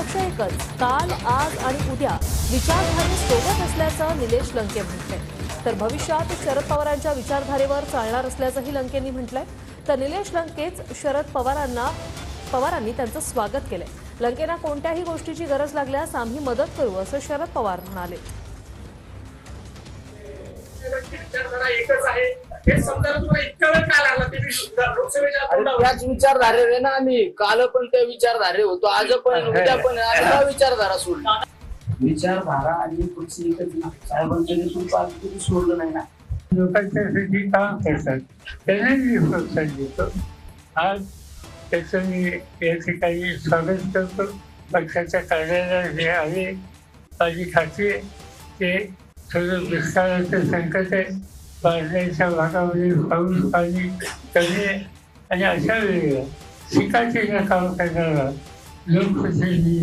पक्ष एकच, काल आज आणि उद्या विचारधारे सोबत असल्याचं निलेश लंके म्हटलंय. तर भविष्यात शरद पवारांच्या विचारधारेवर चालणार असल्याचंही लंकेंनी म्हटलंय. तर निलेश लंकेच शरद पवारांनी त्यांचं स्वागत केलंय. लंकेंना कोणत्याही गोष्टीची गरज लागल्यास आम्ही मदत करू असं शरद पवार म्हणाले. त्याच विचारधारे ना आम्ही काल पण त्या विचारधारे होतो, आज पण उद्या पण आम्ही विचारधारा सोडली. विचारधारा आणि पक्ष एकच ना, साहेबांच्या नेतृत्वात सोडलं नाही ना. लोकांच्यासाठी काम करतात त्यांनाही प्रोत्साहन देतो. आज त्याचं मी या ठिकाणी स्वागत करतो. पक्षाच्या कार्यालयात जे आले माझी खात्री आहे ते सगळं दुष्काळाचं संकट आहे, पाण्याच्या भागामध्ये पाऊस पाणी कमी आहे आणि अशा वेळेला शिकायचे काम करणारा लोकप्रतिनिधी